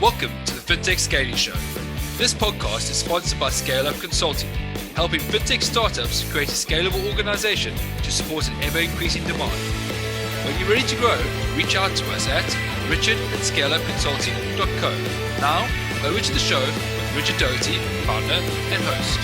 Welcome to the Fintech Scaling Show. This podcast is sponsored by Scale Up Consulting, helping fintech startups create a scalable organization to support an ever-increasing demand. When you're ready to grow, reach out to us at richard@scaleupconsulting.co. Now, over to the show with Richard Doherty, founder and host.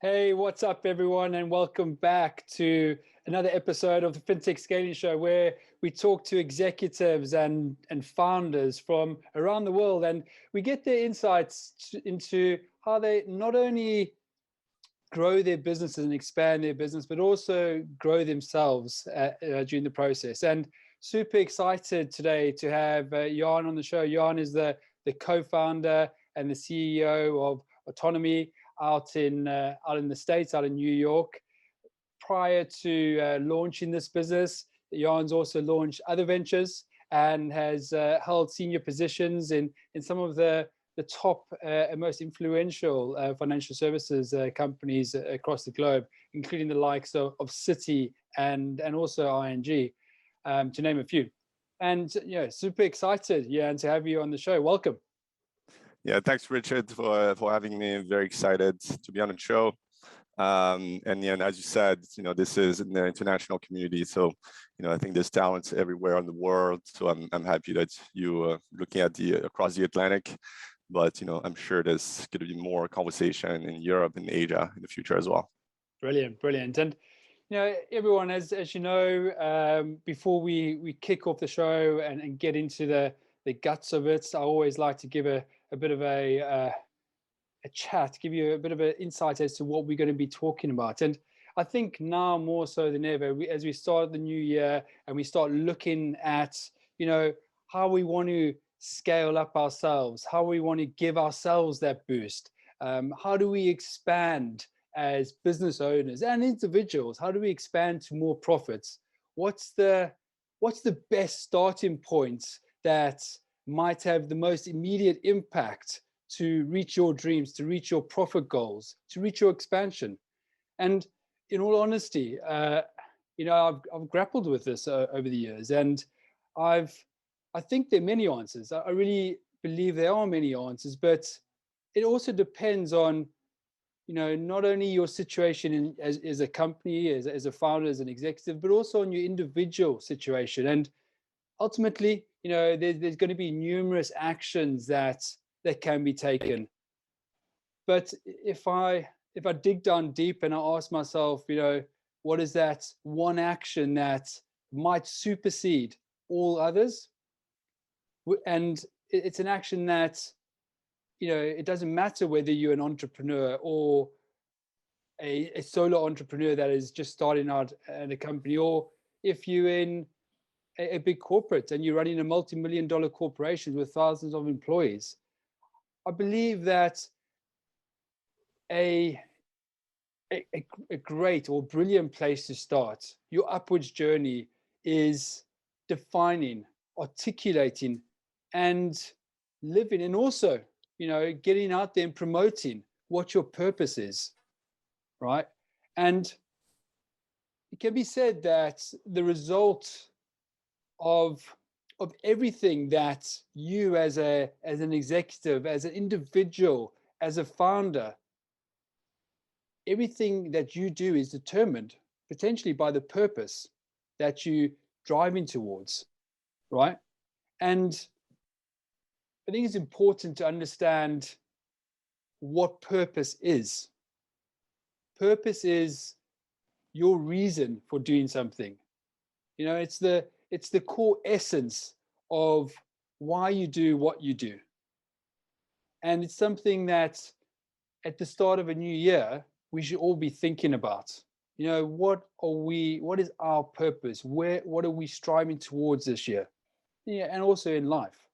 Hey, what's up, everyone, and welcome back to another episode of the Fintech Scaling Show, where we talk to executives and founders from around the world, and we get their insights into how they not only grow their businesses and expand their business, but also grow themselves during the process. And super excited today to have Yann on the show. Yann is the co-founder and the CEO of OTONOMI out in the States, out in New York. Prior to launching this business, Yann's also launched other ventures and has held senior positions in some of the top and most influential financial services companies across the globe, including the likes of Citi and also ING, to name a few. And super excited, Yann, to have you on the show. Welcome. Yeah, thanks, Richard, for having me. Very excited to be on the show. And as you said, this is in the international community, so I think there's talents everywhere in the world. So I'm happy that you looking at across the Atlantic, but I'm sure there's going to be more conversation in Europe and Asia in the future as well. Brilliant. And everyone, as you know, before we kick off the show and get into the guts of it, I always like to give a bit of a chat, give you a bit of an insight as to what we're going to be talking about. And I think now more so than ever, as we start the new year and we start looking at, how we want to scale up ourselves, how we want to give ourselves that boost. How do we expand as business owners and individuals? How do we expand to more profits? What's the best starting points that might have the most immediate impact to reach your dreams, to reach your profit goals, to reach your expansion? And in all honesty, I've grappled with this over the years, and I think there are many answers. I really believe there are many answers, but it also depends on, not only your situation as a company, as a founder, as an executive, but also on your individual situation. And ultimately, there's going to be numerous actions that can be taken. But if I dig down deep and I ask myself, what is that one action that might supersede all others? And it's an action that, it doesn't matter whether you're an entrepreneur or a solo entrepreneur that is just starting out at a company, or if you're in a big corporate and you're running a multi-million-dollar corporation with thousands of employees. I believe that a great or brilliant place to start your upwards journey is defining, articulating, and living, and also, getting out there and promoting what your purpose is, right? And it can be said that the result of everything that you as an executive, as an individual, as a founder, everything that you do is determined potentially by the purpose that you driving towards, right? And I think it's important to understand what purpose is. Purpose is your reason for doing something. It's the core essence of why you do what you do. And it's something that at the start of a new year, we should all be thinking about. What is our purpose? What are we striving towards this year? Yeah, and also in life.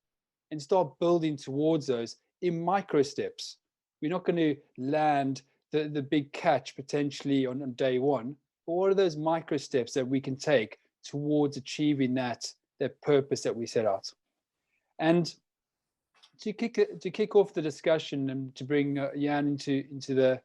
And start building towards those in micro steps. We're not going to land the big catch potentially on day one. But what are those micro steps that we can take towards achieving that purpose that we set out? And to kick off the discussion and to bring Yann into the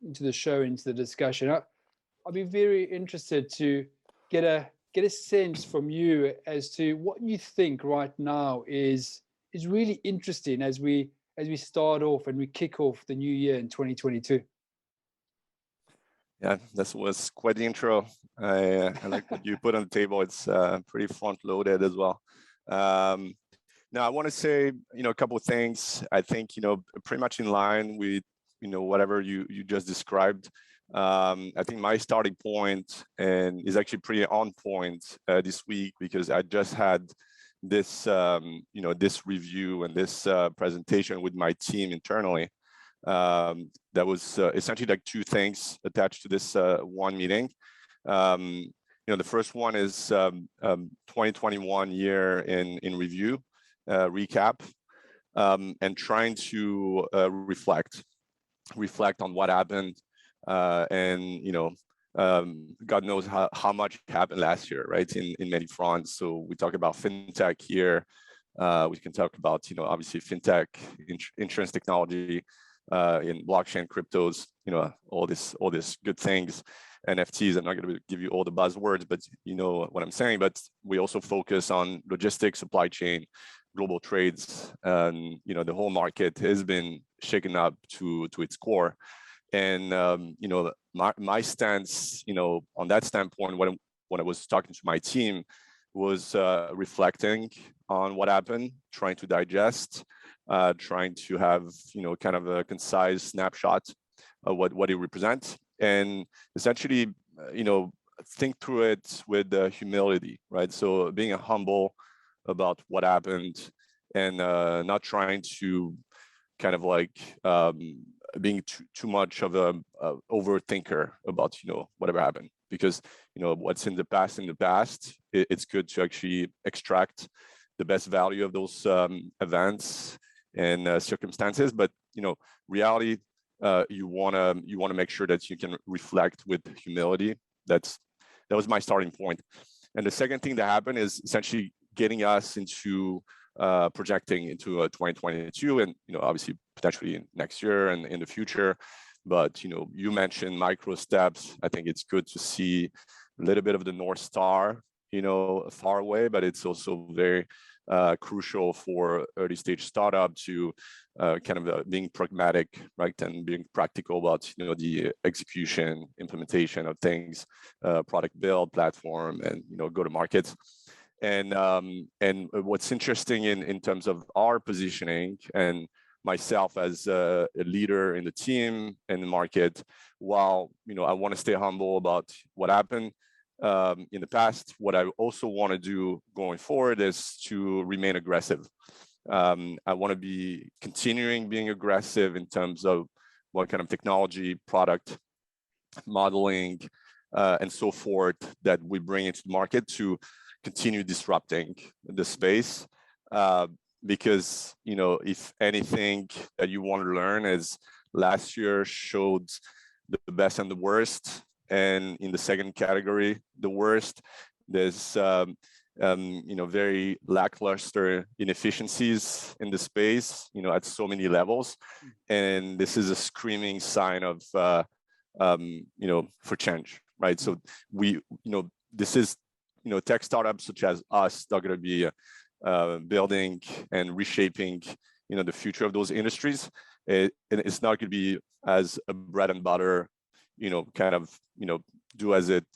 the show, into the discussion, I'd be very interested to get a sense from you as to what you think right now is really interesting as we start off and we kick off the new year in 2022. Yeah, that was quite the intro. I like what you put on the table. It's pretty front-loaded as well. Now, I want to say, a couple of things. I think, pretty much in line with, whatever you just described. I think my starting point and is actually pretty on point this week, because I just had this, this review and this presentation with my team internally. That was essentially like two things attached to this one meeting. The first one is 2021 year in review, recap, and trying to reflect on what happened, and God knows how much happened last year, right? In many fronts. So we talk about fintech here. We can talk about obviously fintech, insurance technology, in blockchain, cryptos, all this good things, NFTs. I'm not going to give you all the buzzwords, but you know what I'm saying. But we also focus on logistics, supply chain, global trades, and the whole market has been shaken up to its core. And my stance, on that standpoint, when I was talking to my team, was reflecting on what happened, trying to digest, trying to have kind of a concise snapshot of what it represents, and essentially think through it with humility, right? So being humble about what happened, and not trying to kind of like being too much of a overthinker about whatever happened, because what's in the past, it's good to actually extract the best value of those events and circumstances. But reality, you want to make sure that you can reflect with humility. That was my starting point. And the second thing that happened is essentially getting us into projecting into 2022, and obviously potentially next year and in the future. But you mentioned micro steps. I think it's good to see a little bit of the North Star far away, but it's also very crucial for early stage startup to kind of being pragmatic, right, and being practical about the execution, implementation of things, product build, platform, and go to market. And what's interesting in terms of our positioning, and myself as a leader in the team and the market, while I want to stay humble about what happened in the past, what I also want to do going forward is to remain aggressive. I want to be continuing being aggressive in terms of what kind of technology, product, modeling, and so forth that we bring into the market to continue disrupting the space. Because if anything that you want to learn is, last year showed the best and the worst, and in the second category, the worst, there's very lackluster inefficiencies in the space, at so many levels, and this is a screaming sign of for change, right? So this is tech startups such as us that are going to be building and reshaping the future of those industries. And it's not going to be as a bread and butter kind of do as it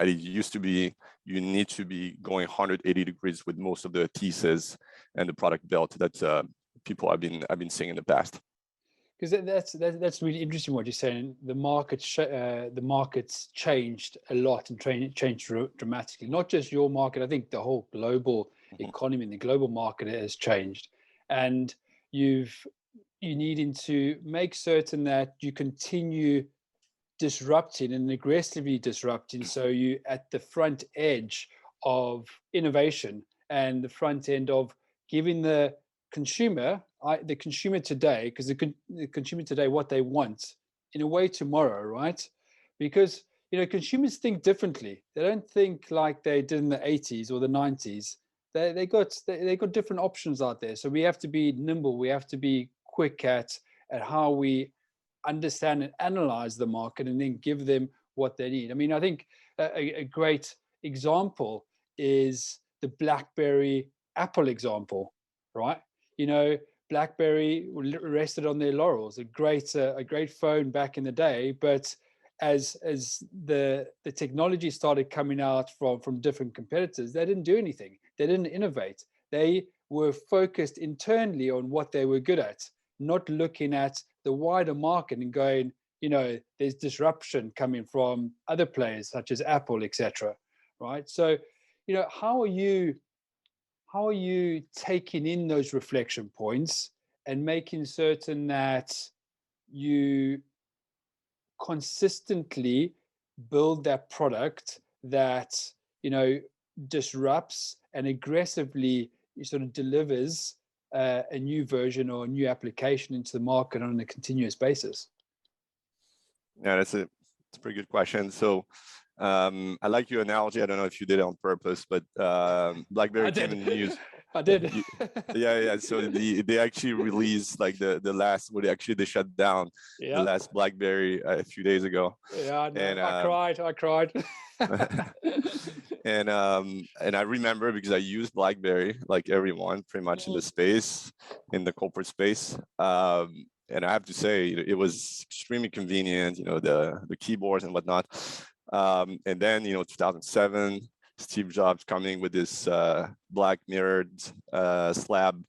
used to be. You need to be going 180 degrees with most of the thesis and the product built that people have been seeing in the past. Because that's really interesting what you're saying. The market's changed a lot and changed dramatically. Not just your market. I think the whole global economy and the global market has changed, and you needing to make certain that you continue disrupting and aggressively disrupting, so you at the front edge of innovation and the front end of giving the consumer today, because the consumer today, what they want in a way tomorrow, right? Because consumers think differently. They don't think like they did in the 80s or the 90s. They got different options out there. So we have to be nimble. We have to be quick at how we understand and analyze the market and then give them what they need. I mean, I think a great example is the Blackberry Apple example, right? You know, Blackberry rested on their laurels, a great phone back in the day, but as the technology started coming out from different competitors, they didn't do anything. They didn't innovate. They were focused internally on what they were good at, not looking at the wider market and going, you know, there's disruption coming from other players such as Apple, etc. Right? So, you know, how are you taking in those reflection points and making certain that you consistently build that product that, you know, disrupts and aggressively sort of delivers a new version or a new application into the market on a continuous basis? Yeah, it's a pretty good question. So I like your analogy. I don't know if you did it on purpose, but Blackberry came in the news. I did. Yeah. So they actually released like the last, they shut down the last Blackberry a few days ago. Yeah, I know. And I cried. And I remember because I used Blackberry like everyone pretty much in the space, in the corporate space. And I have to say it was extremely convenient, you know, the keyboards and whatnot. And then, you know, 2007, Steve Jobs coming with this black mirrored slab,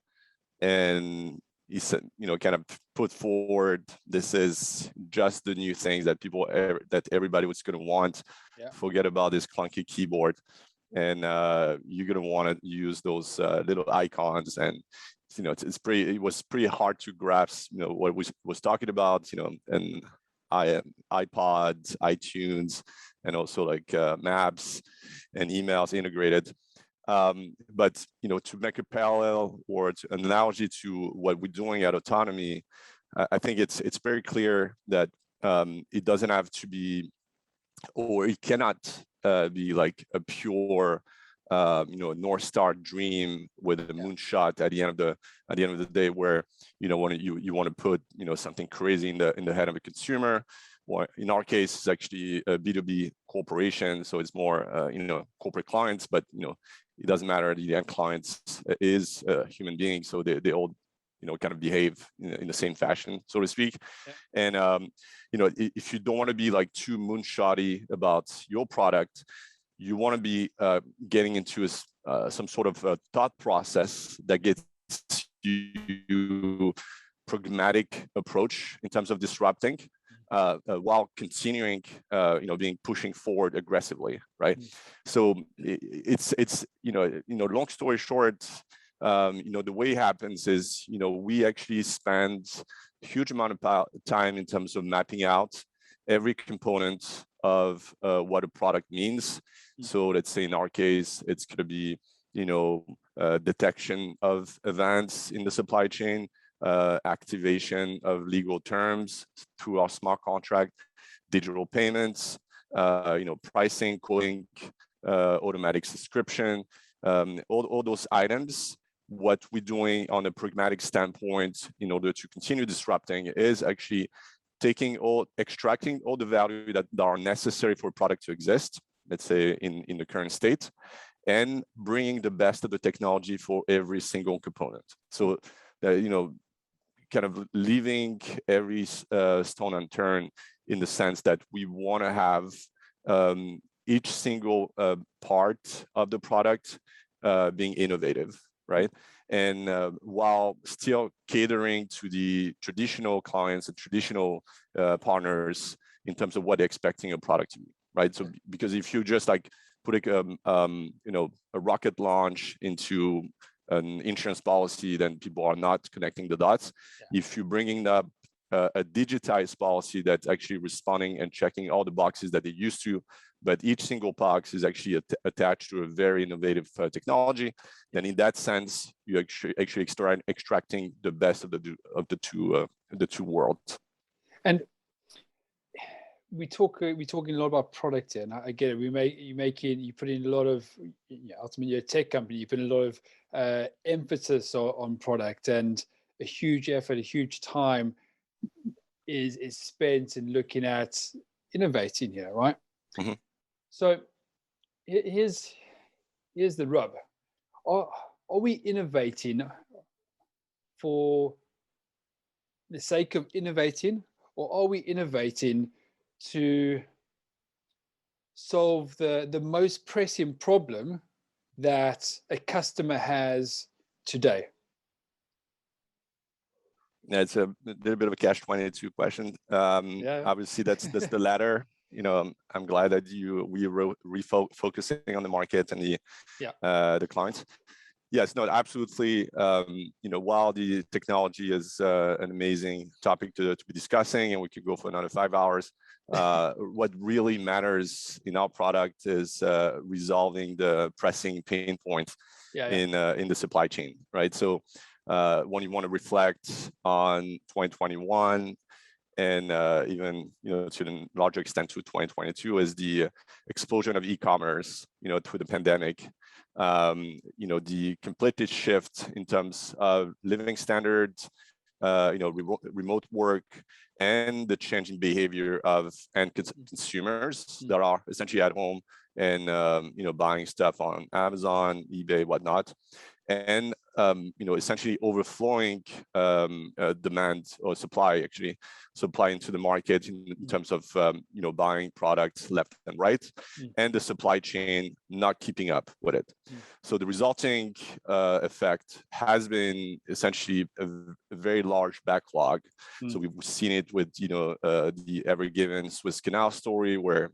and he said, you know, kind of put forward, this is just the new things that that everybody was going to want. Forget about this clunky keyboard, and you're going to want to use those little icons. And you know, it was pretty hard to grasp, you know, what we was talking about, you know, and iPods, iTunes, and also like maps and emails integrated. But you know, to make a parallel or an analogy to what we're doing at OTONOMI, I think it's very clear that it doesn't have to be, or it cannot be like a pure you know, North Star dream with a moonshot at the end of the day, where you know, when you want to put, you know, something crazy in the head of a consumer. Or in our case, it's actually a B2B corporation, so it's more you know, corporate clients, but you know, it doesn't matter. The end clients is a human being, so they all, you know, kind of behave in the same fashion, so to speak. And you know, if you don't want to be like too moonshotty about your product, you want to be getting into some sort of a thought process that gets you pragmatic approach in terms of disrupting, while continuing, you know, pushing forward aggressively, right? So it's you know, long story short, you know, the way it happens is, you know, we actually spend a huge amount of time in terms of mapping out every component of what a product means. So let's say in our case, it's going to be, you know, detection of events in the supply chain, activation of legal terms through our smart contract, digital payments, you know, pricing, quoting, automatic subscription, all those items. What we're doing on a pragmatic standpoint in order to continue disrupting is actually extracting all the value that are necessary for a product to exist, let's say in the current state, and bringing the best of the technology for every single component. So, you know, kind of leaving every stone unturned, in the sense that we want to have each single part of the product being innovative, right? And while still catering to the traditional clients and traditional partners in terms of what they're expecting a product to be, right? So because if you just like put you know, a rocket launch into an insurance policy, then people are not connecting the dots. If you're bringing up a digitized policy that's actually responding and checking all the boxes that they used to, but each single box is actually attached to a very innovative technology, then in that sense, you actually extracting the best of the two worlds. And we're talking a lot about product here, and I get it. You put in a lot of, ultimately you're a tech company, you put in a lot of emphasis on product and a huge effort, a huge time. is spent in looking at innovating here, right? Mhm. So here's the rub. Are we innovating for the sake of innovating, or are we innovating to solve the most pressing problem that a customer has today? Yeah, it's a little bit of a catch-22 question. Yeah. Obviously, that's the latter. I'm glad that we were refocusing on the market and the clients. Yes, no, absolutely. While the technology is an amazing topic to be discussing, and we could go for another 5 hours, what really matters in our product is resolving the pressing pain points in the supply chain, right? So when you want to reflect on 2021 and even to a larger extent to 2022 is the explosion of e-commerce, through the pandemic. The complete shift in terms of living standards, remote work, and the changing behavior of end consumers that are essentially at home and buying stuff on Amazon, eBay, whatnot, and essentially overflowing demand or supply into the market in terms of buying products left and right, and the supply chain not keeping up with it. So the resulting effect has been essentially a very large backlog. So we've seen it with the Ever Given Swiss Canal story, where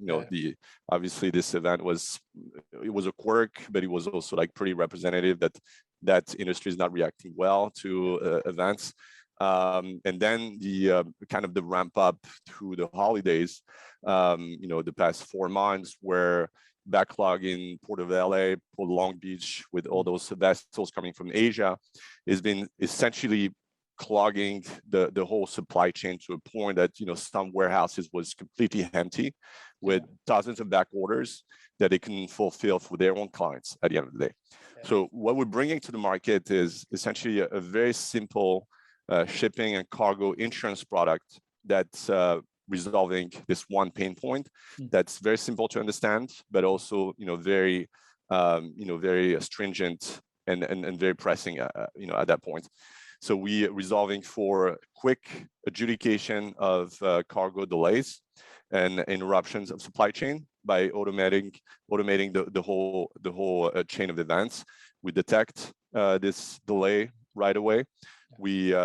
obviously this event was a quirk, but it was also like pretty representative that industry is not reacting well to events. And then the kind of the ramp up through the holidays, the past 4 months, where backlog in Port of LA, Port of Long Beach, with all those vessels coming from Asia, has been essentially clogging the whole supply chain to a point that some warehouses was completely empty with thousands of back orders that they can fulfill for their own clients at the end of the day. So what we're bringing to the market is essentially a very simple shipping and cargo insurance product that's resolving this one pain point. That's very simple to understand, but also very very stringent and very pressing at that point. So we are resolving for quick adjudication of cargo delays and interruptions of supply chain by automating the whole chain of events. We detect this delay right away. We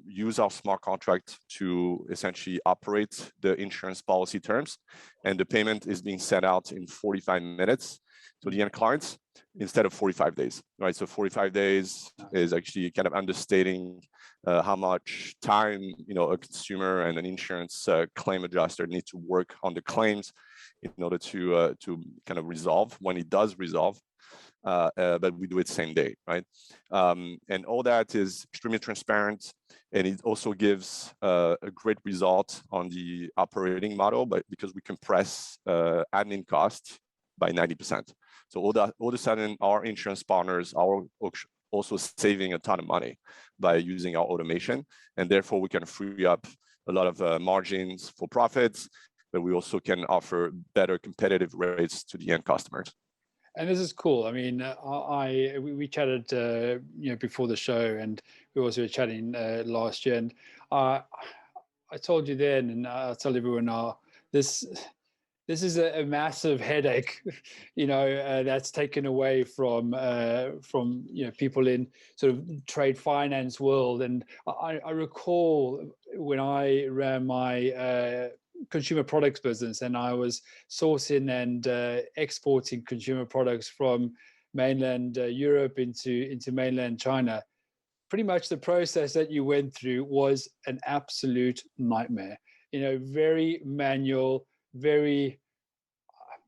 use our smart contract to essentially operate the insurance policy terms, and the payment is being sent out in 45 minutes to the end clients instead of 45 days, right? So 45 days is actually kind of understating how much time a consumer and an insurance claim adjuster need to work on the claims in order to kind of resolve when it does resolve. But we do it same day, right? And all that is extremely transparent, and it also gives a great result on the operating model, but because we compress admin costs by 90%. So all of a sudden, our insurance partners are also saving a ton of money by using our automation, and therefore we can free up a lot of margins for profits, but we also can offer better competitive rates to the end customers. And this is cool. I mean, we chatted, before the show, and we also were chatting last year. And I told you then, and I'll tell everyone now, this is a massive headache, that's taken away from people in sort of trade finance world. And I recall when I ran my consumer products business, and I was sourcing and exporting consumer products from mainland Europe into mainland China. Pretty much the process that you went through was an absolute nightmare. Very manual, very,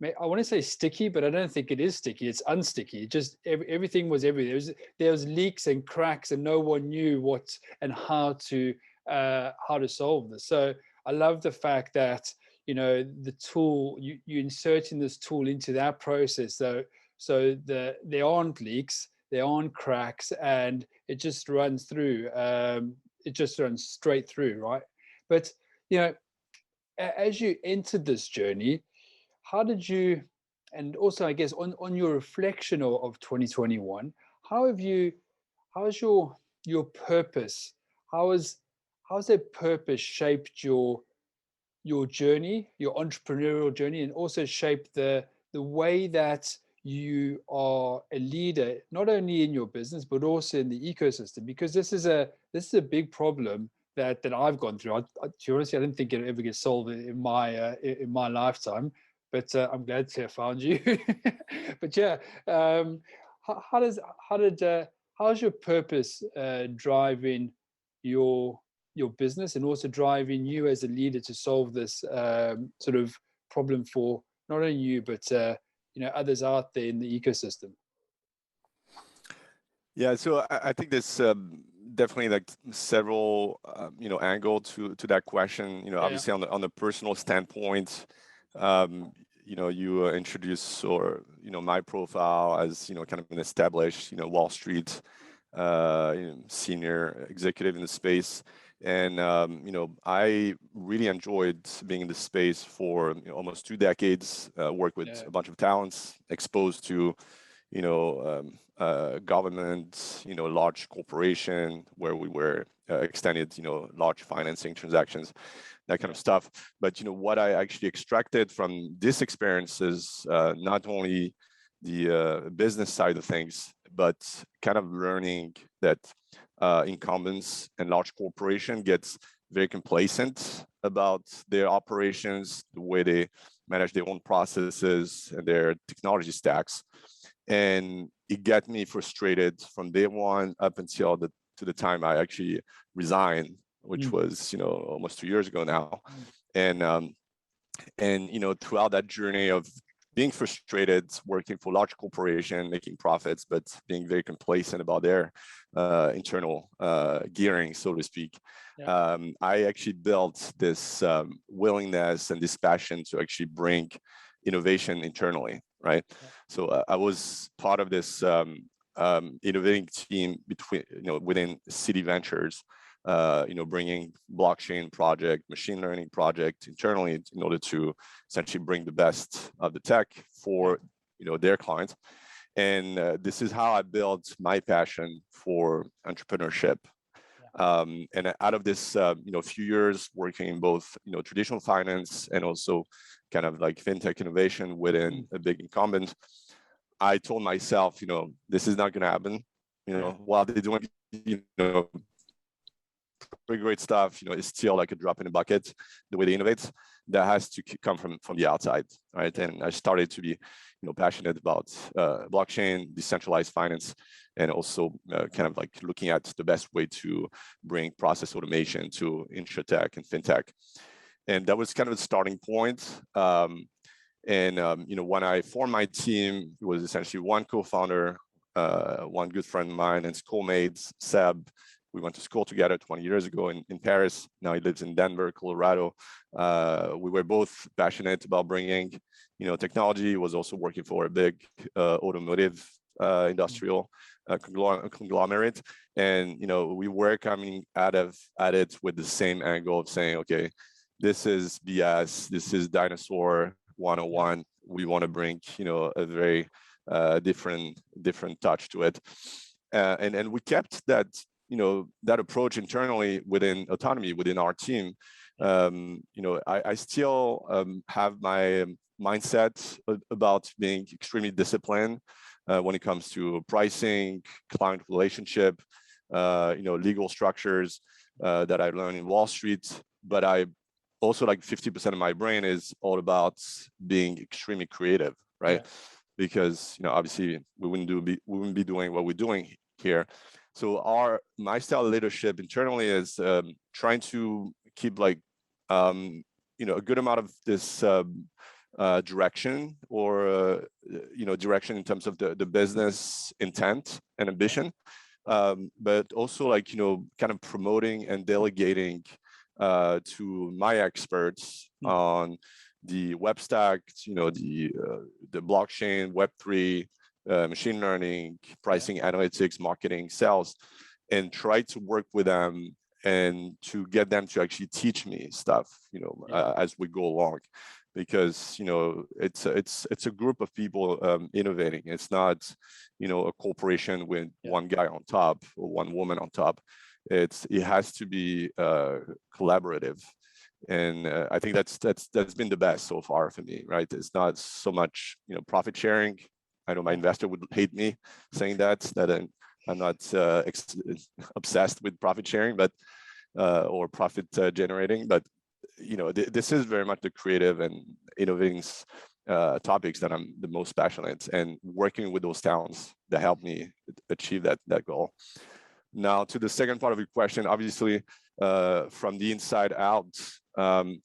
I want to say sticky, but I don't think it is sticky. It's unsticky. Just everything was everything. There was leaks and cracks, and no one knew what and how to solve this. So I love the fact that the tool you inserting this tool into that process, so there aren't leaks, there aren't cracks, and it just runs through. It just runs straight through, right? But as you entered this journey, how did you, and also I guess on your reflection of 2021, how has your purpose, how's that purpose shaped your journey, your entrepreneurial journey, and also shaped the way that you are a leader, not only in your business but also in the ecosystem? Because this is a big problem that I've gone through. To be honest, I didn't think it ever get solved in my lifetime, but I'm glad to have found you. But yeah, how's your purpose driving your business, and also driving you as a leader to solve this sort of problem for not only you but others out there in the ecosystem? Yeah, so I think there's definitely like several angle to that question. Obviously on the personal standpoint, you introduce my profile as kind of an established Wall Street senior executive in the space. And I really enjoyed being in the space for almost 2 decades. Worked with a bunch of talents, exposed to government, large corporation, where we were extended, large financing transactions, that kind of stuff. But what I actually extracted from this experience is not only the business side of things, but kind of learning that incumbents and large corporation gets very complacent about their operations, the way they manage their own processes and their technology stacks. And it got me frustrated from day one up until to the time I actually resigned, which was almost 2 years ago now. And throughout that journey of being frustrated, working for large corporation, making profits, but being very complacent about their internal gearing, so to speak, I actually built this willingness and this passion to actually bring innovation internally, right? So I was part of this innovating team within City Ventures, bringing blockchain project, machine learning project internally in order to essentially bring the best of the tech for their clients. And this is how I built my passion for entrepreneurship. And out of this, few years working in both, traditional finance and also kind of like fintech innovation within a big incumbent, I told myself, this is not going to happen. While they're doing, pretty great stuff, it's still like a drop in the bucket. The way they innovate, that has to come from the outside, right? And I started to be, passionate about blockchain, decentralized finance, and also kind of like looking at the best way to bring process automation to insurtech and fintech. And that was kind of the starting point. When I formed my team, it was essentially one co-founder, one good friend of mine and schoolmates, Seb. We went to school together 20 years ago in Paris. Now he lives in Denver, Colorado. We were both passionate about bringing, technology. He was also working for a big automotive industrial conglomerate. And, we were coming at it with the same angle of saying, okay, this is BS. This is dinosaur 101. We want to bring, a very different touch to it. And we kept that, that approach internally within OTONOMI, within our team. I still have my mindset about being extremely disciplined when it comes to pricing, client relationship, legal structures that I learned in Wall Street. But I also, like 50% of my brain is all about being extremely creative, right? Because obviously we wouldn't be doing what we're doing here. So my style of leadership internally is trying to keep like a good amount of this direction, or direction in terms of the business intent and ambition, but also like kind of promoting and delegating to my experts on the web stack, the blockchain, Web3, machine learning, pricing, analytics, marketing, sales, and try to work with them and to get them to actually teach me stuff, as we go along, because it's a group of people innovating. It's not a corporation with one guy on top or one woman on top. It has to be collaborative, and I think that's been the best so far for me, right? It's not so much profit sharing. I know my investor would hate me saying that I'm not obsessed with profit sharing, but or profit generating, but this is very much the creative and innovating topics that I'm the most passionate, and working with those talents that help me achieve that goal. Now, to the second part of your question, obviously, from the inside out, my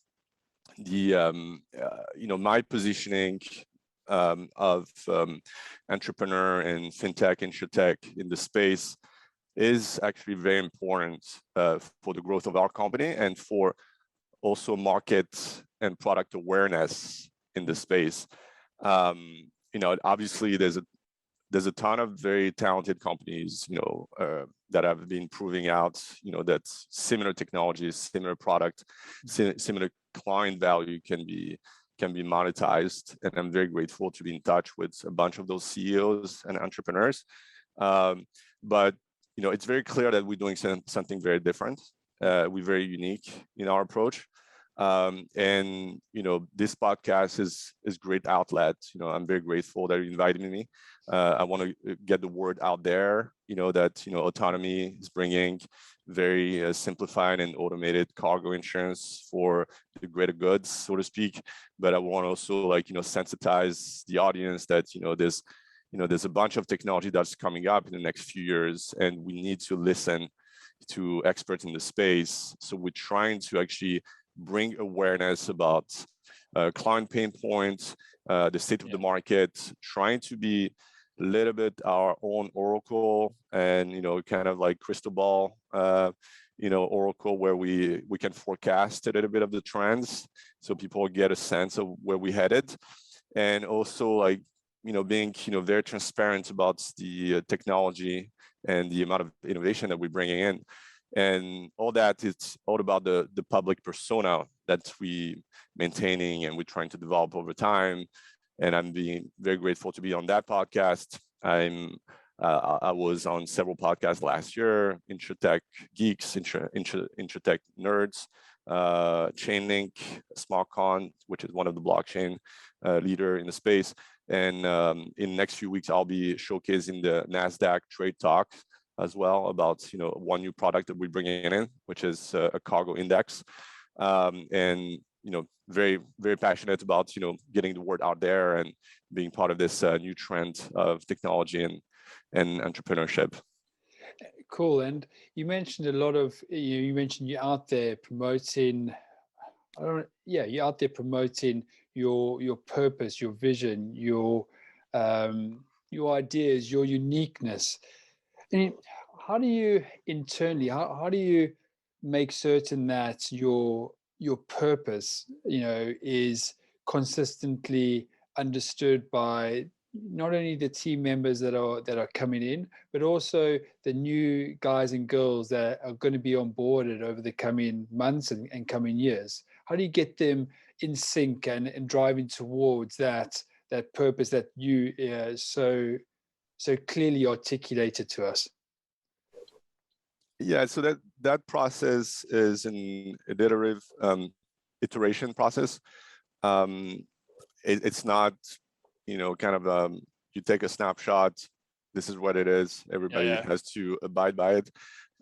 positioning of entrepreneur and fintech, insurtech in the space is actually very important for the growth of our company, and for also market and product awareness in the space. Obviously, there's a ton of very talented companies, that have been proving out, that similar technologies, similar product, similar client value can be monetized. And I'm very grateful to be in touch with a bunch of those CEOs and entrepreneurs. But it's very clear that we're doing something very different. We're very unique in our approach. And this podcast is great outlet. I'm very grateful that you invited me. I want to get the word out there, that OTONOMI is bringing very simplified and automated cargo insurance for the greater goods, so to speak. But I want to also sensitize the audience that there's a bunch of technology that's coming up in the next few years, and we need to listen to experts in the space. So we're trying to actually bring awareness about client pain points, the state of the market, trying to be a little bit our own oracle, and kind of like crystal ball, oracle, where we can forecast a little bit of the trends, so people get a sense of where we headed, and also being very transparent about the technology and the amount of innovation that we're bringing in. And all that, it's all about the public persona that we maintaining and we're trying to develop over time. And I'm being very grateful to be on that podcast. I was on several podcasts last year: Insurtech Geeks, Insurtech Nerds, Chainlink, SmartCon, which is one of the blockchain leader in the space. And in the next few weeks, I'll be showcasing the NASDAQ Trade Talk as well, about one new product that we're bringing in, which is a cargo index. And very, very passionate about getting the word out there and being part of this new trend of technology and entrepreneurship. Cool. And you mentioned a lot of you mentioned you're out there promoting. You're out there promoting your purpose, your vision, your ideas, your uniqueness. And how do you internally, how do you make certain that your purpose, is consistently understood by not only the team members that are coming in, but also the new guys and girls that are going to be onboarded over the coming months and coming years? How do you get them in sync and driving towards that purpose that you so clearly articulated to us? Yeah, so that process is an iterative iteration process. It's not, kind of you take a snapshot. This is what it is. Everybody has to abide by it.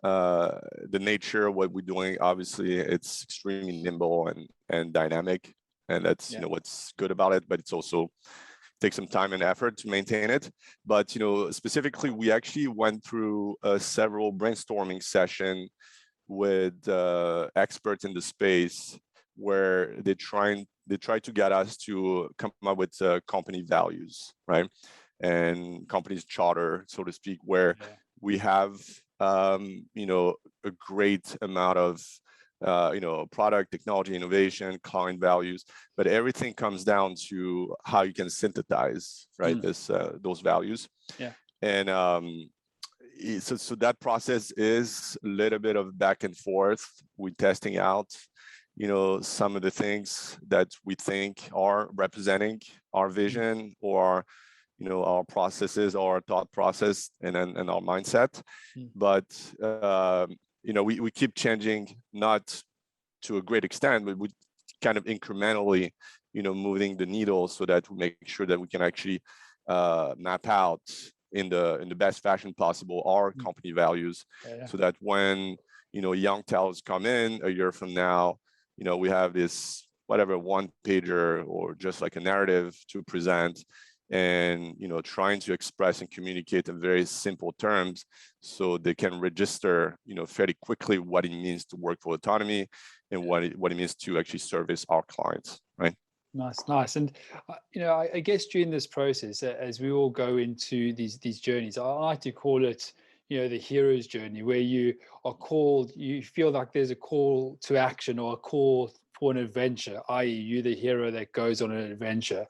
The nature of what we're doing, obviously, it's extremely nimble and dynamic, and that's what's good about it. But it's also take some time and effort to maintain it. But specifically, we actually went through several brainstorming sessions with experts in the space, where they try to get us to come up with company values, right? And company's charter, so to speak, where we have a great amount of product, technology, innovation, client values, but everything comes down to how you can synthesize, right? Those values. Yeah. And so that process is a little bit of back and forth. We're testing out, some of the things that we think are representing our vision or, our processes, our thought process, and our mindset. But we keep changing, not to a great extent, but we kind of incrementally, moving the needle so that we make sure that we can actually map out in the best fashion possible our company values, so that when young talents come in a year from now, we have this whatever one pager or just like a narrative to present, and trying to express and communicate in very simple terms so they can register fairly quickly what it means to work for Autonomy and what it means to actually service our clients, right? Nice. And I guess during this process, as we all go into these journeys, I like to call it the hero's journey, where you are called, you feel like there's a call to action or a call for an adventure, i.e. you're the hero that goes on an adventure.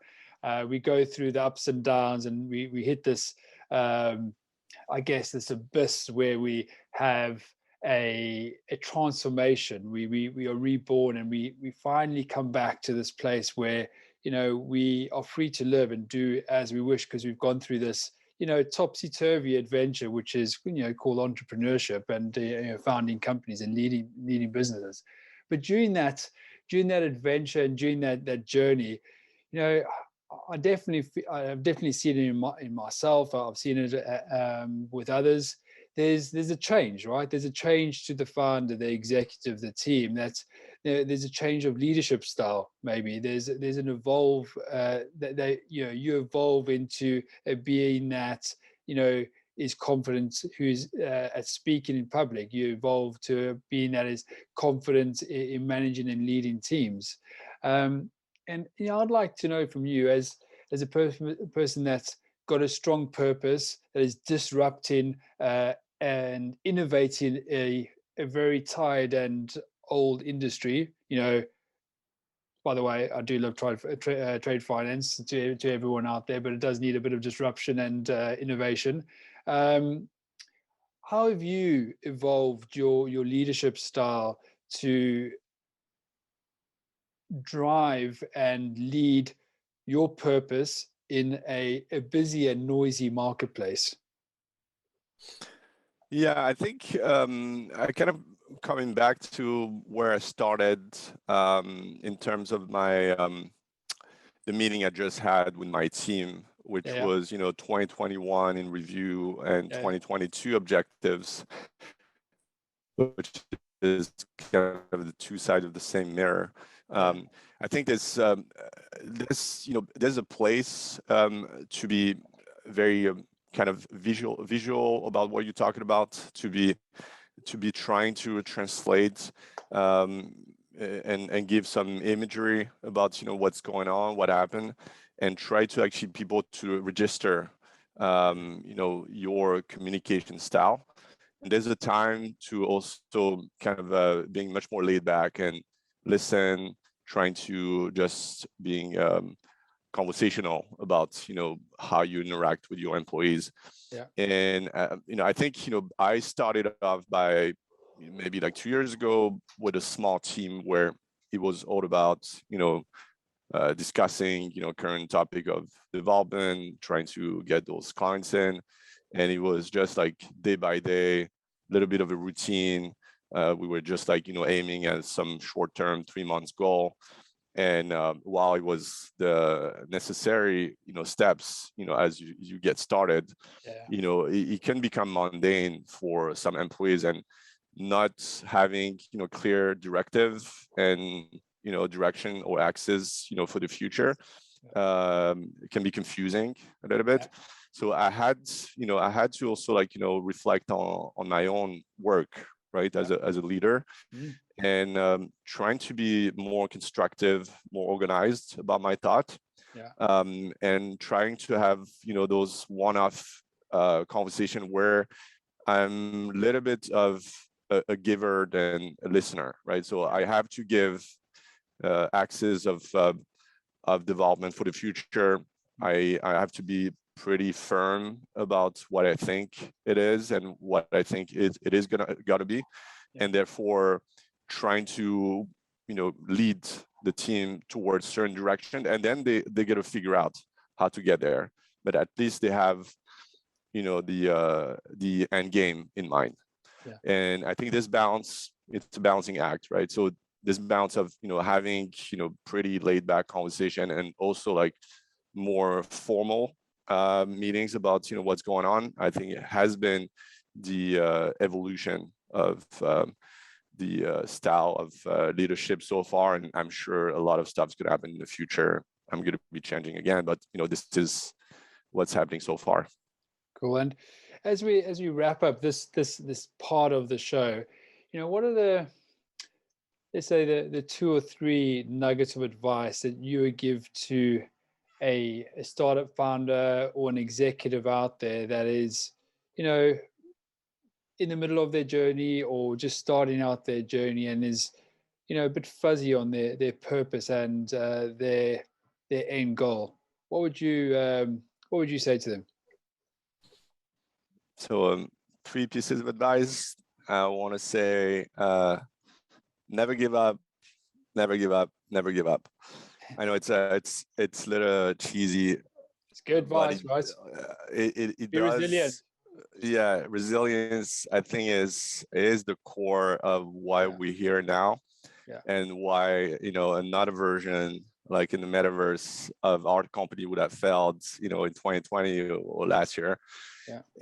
We go through the ups and downs, and we hit this I guess this abyss where we have a transformation. We are reborn, and we finally come back to this place where we are free to live and do as we wish, because we've gone through this topsy-turvy adventure, which is called entrepreneurship and founding companies and leading businesses. But during that adventure and during that journey, I've definitely seen it in myself. I've seen it with others. There's a change, right? There's a change to the founder, the executive, the team. There's a change of leadership style. Maybe there's an evolve that you evolve into a being that is confident, who's at speaking in public. You evolve to a being that is confident in managing and leading teams. And I'd like to know from you, as a person that's got a strong purpose, that is disrupting and innovating a very tired and old industry. By the way, I do love trade finance to everyone out there, but it does need a bit of disruption and innovation. How have you evolved your leadership style to drive and lead your purpose in a busy and noisy marketplace? Yeah, I think I kind of coming back to where I started in terms of my the meeting I just had with my team, which was 2021 in review and 2022 objectives, which is kind of the two sides of the same mirror. I think there's a place to be very kind of visual about what you're talking about, to be trying to translate and give some imagery about what's going on, what happened, and try to actually people to register your communication style. And there's a time to also kind of being much more laid back and listen, trying to just being conversational about how you interact with your employees. And I think I started off by maybe like 2 years ago with a small team where it was all about discussing current topic of development, trying to get those clients in, and it was just like day by day, a little bit of a routine. We were just like aiming at some short-term 3 months goal. And while it was the necessary, steps, as you get started, it can become mundane for some employees, and not having, clear directive and, direction or axis, for the future, it can be confusing a little bit. So I had to also reflect on my own work, right, as a leader. And trying to be more constructive, more organized about my thought, and trying to have those one-off conversation where I'm a little bit of a giver than a listener, right? So I have to give access of development for the future. I have to be pretty firm about what I think it is and what I think it is gotta be, and therefore trying to lead the team towards certain direction, and then they got to figure out how to get there. But at least they have the end game in mind. And I think this balance, it's a balancing act, right? So this balance of having pretty laid back conversation and also like more formal meetings about what's going on, I think it has been the evolution of the style of leadership so far, and I'm sure a lot of stuff's going to happen in the future. I'm going to be changing again, but this is what's happening so far. Cool. And as we wrap up this part of the show, what are let's say the 2 or 3 nuggets of advice that you would give to a startup founder or an executive out there that is, in the middle of their journey or just starting out their journey and is, a bit fuzzy on their purpose and their end goal? What would you say to them? So 3 pieces of advice. I want to say, never give up, never give up, never give up. I know it's a little cheesy. It's good advice, right? It Be does. resilient. Yeah, resilience, I think, is the core of why we're here now, and why another version like in the metaverse of our company would have failed, in 2020 or last year.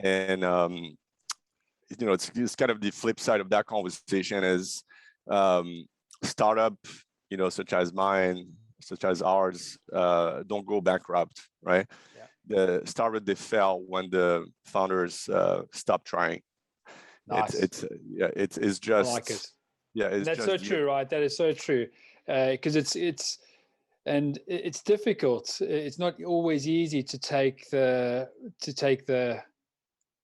And it's kind of the flip side of that conversation is startup, such as mine, such as ours, don't go bankrupt, right? The startup, they fail when the founders stop trying. Nice. It's just, I like it. Yeah, it's that's just so true, right? That is so true, because it's difficult. It's not always easy to take the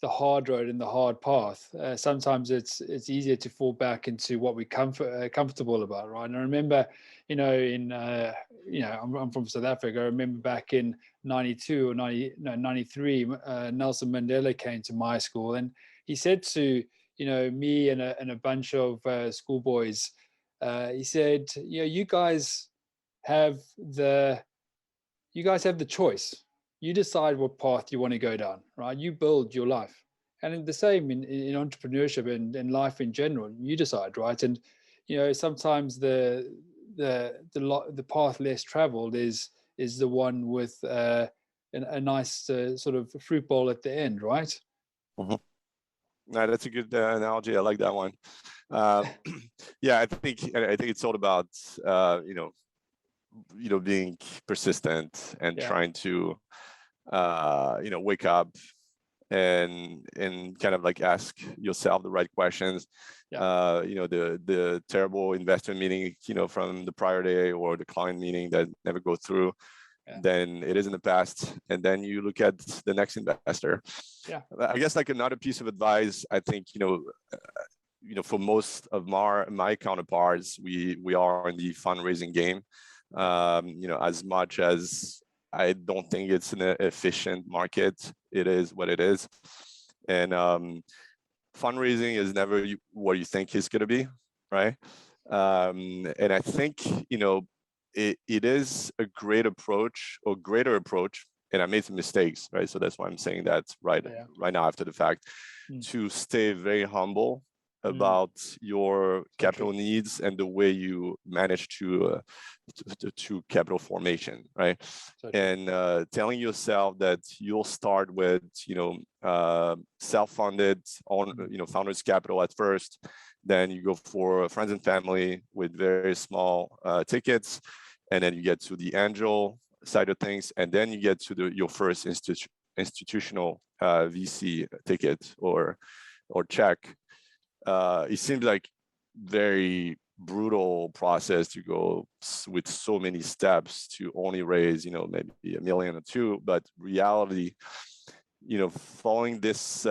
hard road and the hard path. Sometimes it's easier to fall back into what we're comfortable about, right? And I remember, I'm from South Africa. I remember back in 92 or 93, Nelson Mandela came to my school, and he said to me and a bunch of schoolboys, he said, you guys have the choice. You decide what path you want to go down, right? You build your life. And the same in entrepreneurship and in life in general, you decide, right? And, sometimes the path less traveled is the one with a nice sort of fruit bowl at the end, right? Mm-hmm. No, that's a good analogy. I like that one. Yeah, I think it's all about, being persistent and trying to, wake up and kind of like ask yourself the right questions. The terrible investment meeting, from the prior day, or the client meeting that never go through, then it is in the past, and then you look at the next investor. I guess like another piece of advice, I think, for most of my counterparts, we are in the fundraising game. As much as I don't think it's an efficient market, it is what it is. And fundraising is never what you think it's going to be, right? And I think, it is a great approach, or greater approach, and I made some mistakes, right? So that's why I'm saying that right now after the fact, to stay very humble about your capital needs and the way you manage to capital formation, right? And telling yourself that you'll start with self-funded on founders capital at first, then you go for friends and family with very small tickets, and then you get to the angel side of things, and then you get to your first institutional VC ticket or check. It seems like very brutal process to go with so many steps to only raise, maybe $1 million or $2 million. But reality, following this,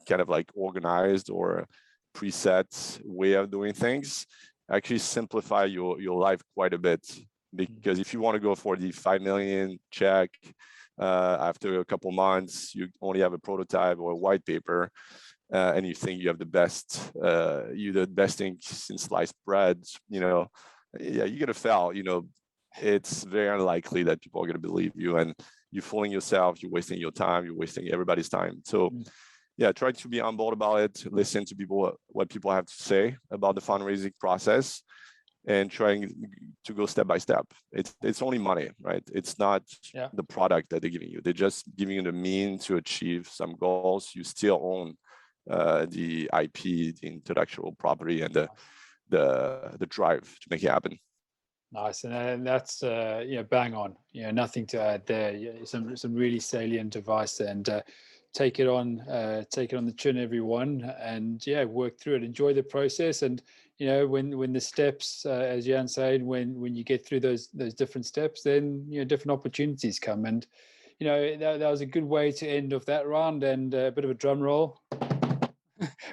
kind of like organized or preset way of doing things, actually simplify your life quite a bit. because if you want to go for the 5 million check after a couple months, you only have a prototype or a white paper, and you think you have the best, you're the best thing since sliced bread, yeah, you're gonna fail. It's very unlikely that people are gonna believe you, and you're fooling yourself. You're wasting your time. You're wasting everybody's time. So, yeah, try to be on board about it. Listen to people, what people have to say about the fundraising process, and trying to go step by step. It's only money, right? It's not the product that they're giving you. They're just giving you the means to achieve some goals. You still own the IP, the intellectual property, and the drive to make it happen. Nice, and that's bang on. Nothing to add there. Some really salient advice, and take it on the chin, everyone, and work through it. Enjoy the process, and when the steps, as Yann said, when you get through those different steps, then different opportunities come. And that was a good way to end off that round, and a bit of a drum roll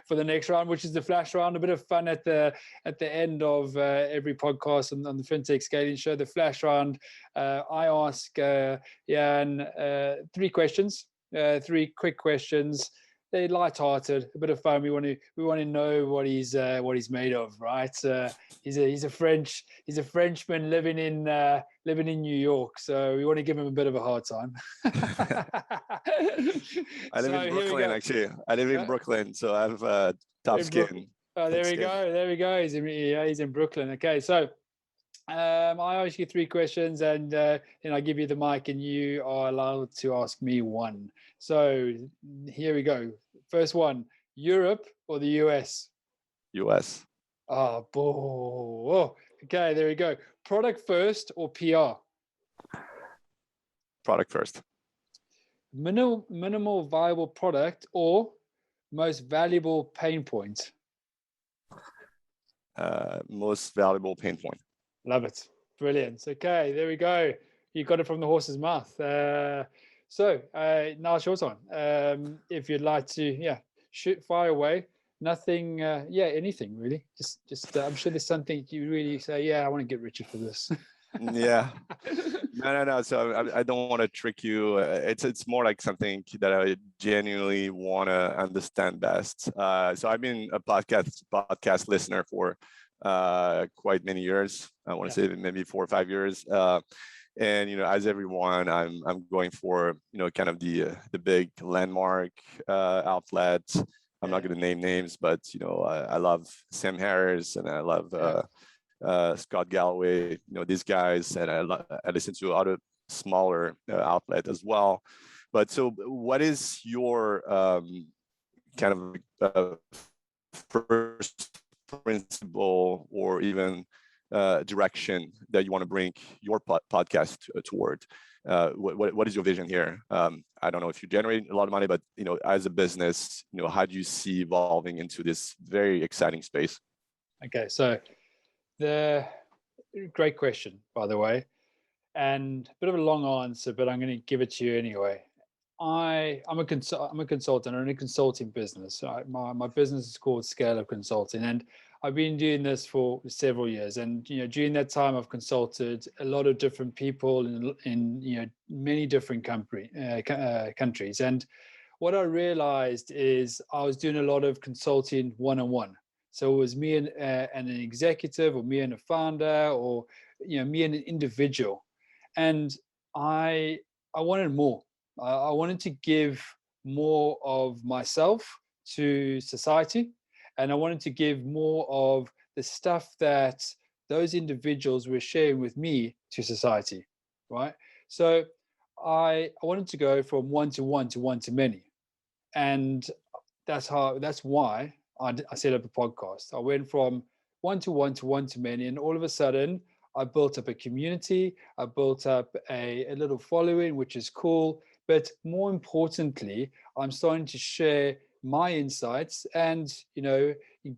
for the next round, which is the flash round. A bit of fun at the end of every podcast on the Fintech Scaling Show. The flash round, I ask Yann 3 questions, 3 quick questions. They're light-hearted, a bit of fun. We want to know what he's made of, right? He's a Frenchman living in New York, so we want to give him a bit of a hard time. I live in Brooklyn, actually. I live in Brooklyn, so I have tough skin. Oh, there we go. There we go. He's in Brooklyn. Okay, so I ask you 3 questions, and then I give you the mic, and you are allowed to ask me 1. So here we go. First one: Europe or the US? US. Oh, boy. Okay, there we go. Product first or PR? Product first. Minimal viable product or most valuable pain point? Most valuable pain point. Love it. Brilliant. Okay, there we go. You got it from the horse's mouth. So now it's your time. If you'd like to, shoot, fire away. Nothing, anything really. Just I'm sure there's something you really say, I want to get Richard for this. Yeah. No. So I don't want to trick you. It's more like something that I genuinely want to understand best. So I've been a podcast listener for quite many years. I want to say maybe 4 or 5 years. And as everyone, I'm going for kind of the big landmark outlets. I'm not going to name names, but I love Sam Harris, and I love Scott Galloway. These guys, and I listen to other smaller outlet as well. But so, what is your kind of first principle, or even direction that you want to bring your podcast toward? What is your vision here? I don't know if you generate a lot of money, but as a business, how do you see evolving into this very exciting space? Okay, so great question, by the way, and a bit of a long answer, but I'm going to give it to you anyway. I'm a consultant. I'm in a consulting business. My business is called Scale Up Consulting, and I've been doing this for several years. And during that time, I've consulted a lot of different people in many different countries. And what I realized is I was doing a lot of consulting one-on-one. So it was me and an executive, or me and a founder, or me and an individual, and I wanted more. I wanted to give more of myself to society, and I wanted to give more of the stuff that those individuals were sharing with me to society, right? So I wanted to go from one-to-one to one-to-many, and that's why I set up a podcast. I went from one-to-one to one-to-many, and all of a sudden I built up a community. I built up a little following, which is cool. But more importantly, I'm starting to share my insights and,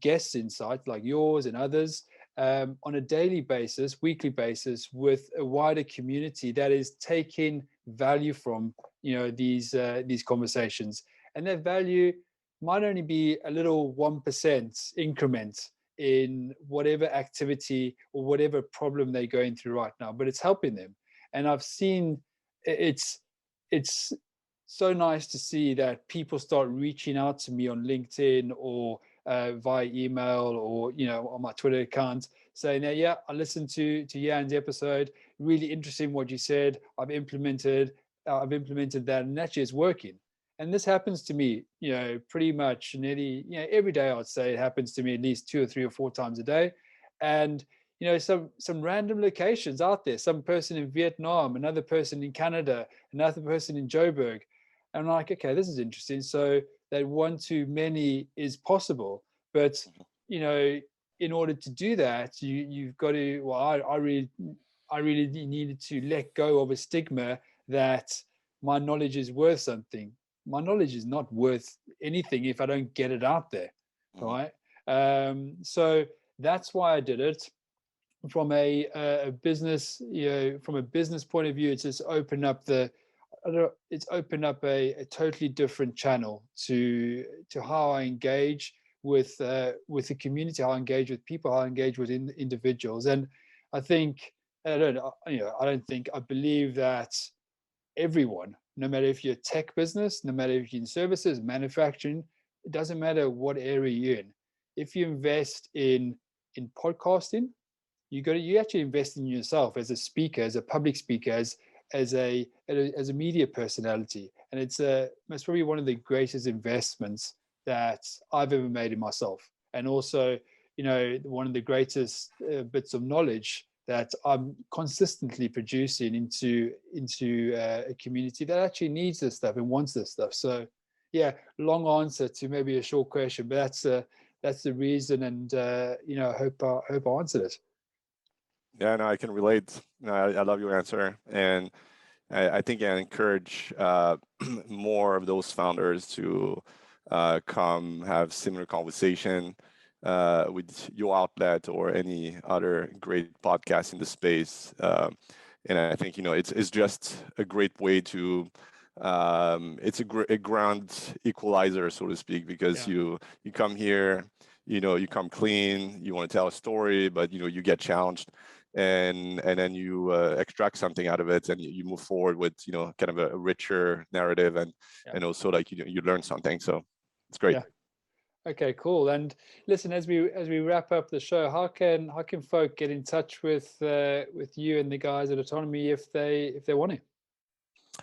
guest insights like yours and others on a daily basis, weekly basis, with a wider community that is taking value from, these conversations. And that value might only be a little 1% increment in whatever activity or whatever problem they're going through right now, but it's helping them. And I've seen it's so nice to see that people start reaching out to me on LinkedIn or via email or, you know, on my Twitter account, saying that, yeah, I listened to Yann's episode, really interesting what you said. I've implemented that, and actually it's working. And this happens to me, you know, pretty much nearly, you know, every day. I'd say it happens to me at least 2 or 3 or 4 times a day. And, you know, some random locations out there, some person in Vietnam, another person in Canada, another person in Joburg. And I'm like, okay, this is interesting. So that one-to-many is possible. But, you know, in order to do that, you've got to, well, I really needed to let go of a stigma that my knowledge is worth something. My knowledge is not worth anything if I don't get it out there, right? So that's why I did it. From a business, you know, from a business point of view, it's just opened up a totally different channel to how I engage with the community, how I engage with people, how I engage with individuals. And I think, I believe that everyone, no matter if you're a tech business, no matter if you're in services, manufacturing, it doesn't matter what area you're in. If you invest in podcasting, you actually invest in yourself as a speaker, as a public speaker, as a media personality. And it's probably one of the greatest investments that I've ever made in myself. And also, you know, one of the greatest bits of knowledge that I'm consistently producing into a community that actually needs this stuff and wants this stuff. So yeah, long answer to maybe a short question, but that's the reason. And you know, I hope I answered it. Yeah, no, I can relate. No, I love your answer, and I think I encourage more of those founders to come have similar conversation with your outlet or any other great podcast in the space. And I think, you know, it's just a great way to it's a ground equalizer, so to speak, because you come here, you know, you come clean, you want to tell a story, but you know, you get challenged, and then you extract something out of it, and you move forward with, you know, kind of a richer narrative, and also like you learn something. So it's great. Yeah. Okay, cool. And listen, as we wrap up the show, how can folk get in touch with you and the guys at OTONOMI if they want to?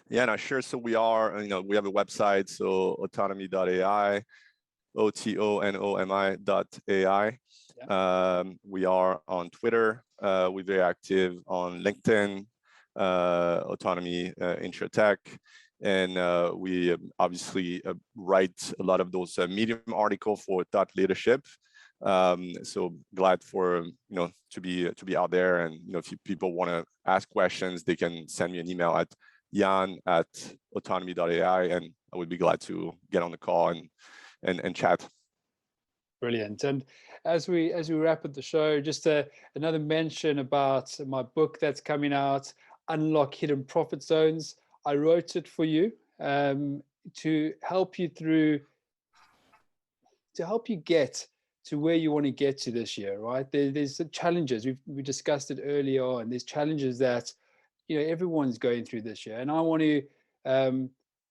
Yeah, no, sure. So we are, you know, we have a website, so otonomi.ai, OTONOMI.ai. We are on Twitter. We're very active on LinkedIn, OTONOMI, insurtech. And we obviously write a lot of those Medium articles for thought leadership. So glad for, you know, to be out there. And, you know, if people want to ask questions, they can send me an email at Yann@otonomi.ai, and I would be glad to get on the call and chat. Brilliant. And as we wrap up the show, just another mention about my book that's coming out, Unlock Hidden Profit Zones. I wrote it for you to help you get to where you want to get to this year, right? There's the challenges. We discussed it earlier on. There's challenges that, you know, everyone's going through this year, and I want to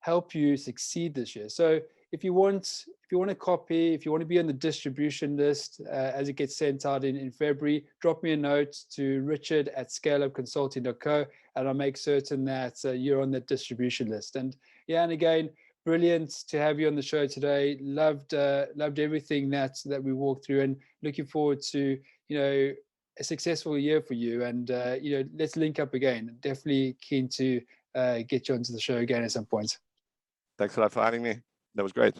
help you succeed this year. So if you want a copy, if you want to be on the distribution list as it gets sent out in February, drop me a note to richard@scaleupconsulting.co, and I'll make certain that you're on the distribution list. And yeah, and again, brilliant to have you on the show today. Loved everything that we walked through, and looking forward to, you know, a successful year for you. And you know, let's link up again. Definitely keen to get you onto the show again at some point. Thanks a lot for having me. That was great.